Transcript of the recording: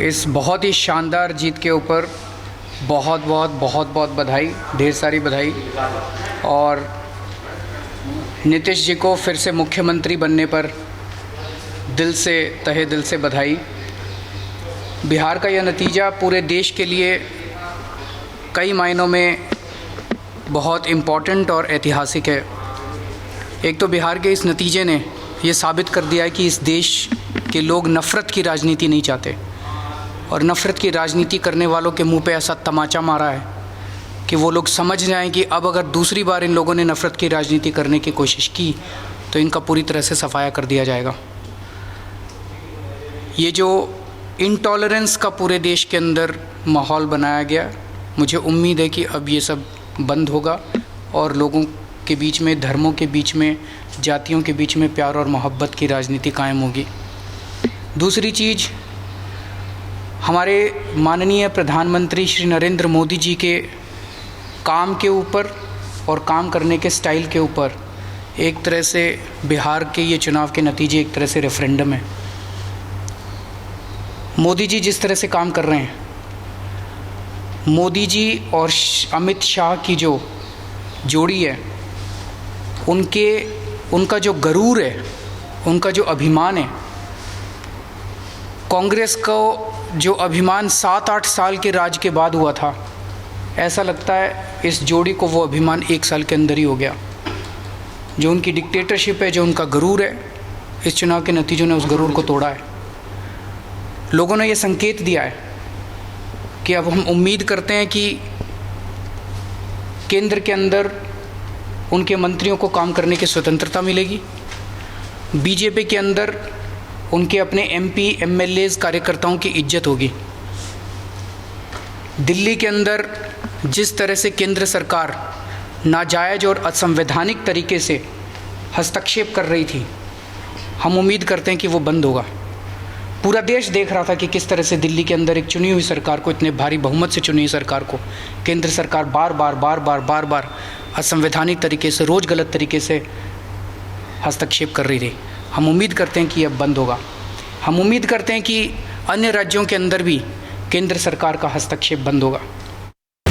इस बहुत ही शानदार जीत के ऊपर बहुत बहुत बहुत बहुत बधाई, ढेर सारी बधाई। और नीतीश जी को फिर से मुख्यमंत्री बनने पर दिल से, तहे दिल से बधाई। बिहार का यह नतीजा पूरे देश के लिए कई मायनों में बहुत इम्पॉर्टेंट और ऐतिहासिक है। एक तो बिहार के इस नतीजे ने ये साबित कर दिया है कि इस देश के लोग नफ़रत की राजनीति नहीं चाहते, और नफ़रत की राजनीति करने वालों के मुंह पे ऐसा तमाचा मारा है कि वो लोग समझ जाएं कि अब अगर दूसरी बार इन लोगों ने नफ़रत की राजनीति करने की कोशिश की तो इनका पूरी तरह से सफाया कर दिया जाएगा। ये जो इंटॉलरेंस का पूरे देश के अंदर माहौल बनाया गया, मुझे उम्मीद है कि अब ये सब बंद होगा और लोगों के बीच में, धर्मों के बीच में, जातियों के बीच में प्यार और मोहब्बत की राजनीति कायम होगी। दूसरी चीज़, हमारे माननीय प्रधानमंत्री श्री नरेंद्र मोदी जी के काम के ऊपर और काम करने के स्टाइल के ऊपर एक तरह से बिहार के ये चुनाव के नतीजे एक तरह से रेफरेंडम है। मोदी जी जिस तरह से काम कर रहे हैं, मोदी जी और अमित शाह की जो जोड़ी है, उनका जो गरूर है, उनका जो अभिमान है, कांग्रेस को जो अभिमान 7-8 साल के राज के बाद हुआ था, ऐसा लगता है इस जोड़ी को वो अभिमान 1 साल के अंदर ही हो गया। जो उनकी डिक्टेटरशिप है, जो उनका गरूर है, इस चुनाव के नतीजों ने उस गरूर को तोड़ा है। लोगों ने ये संकेत दिया है कि अब हम उम्मीद करते हैं कि केंद्र के अंदर उनके मंत्रियों को काम करने की स्वतंत्रता मिलेगी, बीजेपी के अंदर उनके अपने एमपी एमएलएज कार्यकर्ताओं की इज्जत होगी। दिल्ली के अंदर जिस तरह से केंद्र सरकार नाजायज़ और असंवैधानिक तरीके से हस्तक्षेप कर रही थी, हम उम्मीद करते हैं कि वो बंद होगा। पूरा देश देख रहा था कि किस तरह से दिल्ली के अंदर एक चुनी हुई सरकार को, इतने भारी बहुमत से चुनी हुई सरकार को केंद्र सरकार बार बार असंवैधानिक तरीके से, रोज़ गलत तरीके से हस्तक्षेप कर रही थी। हम उम्मीद करते हैं कि अब बंद होगा। हम उम्मीद करते हैं कि अन्य राज्यों के अंदर भी केंद्र सरकार का हस्तक्षेप बंद होगा।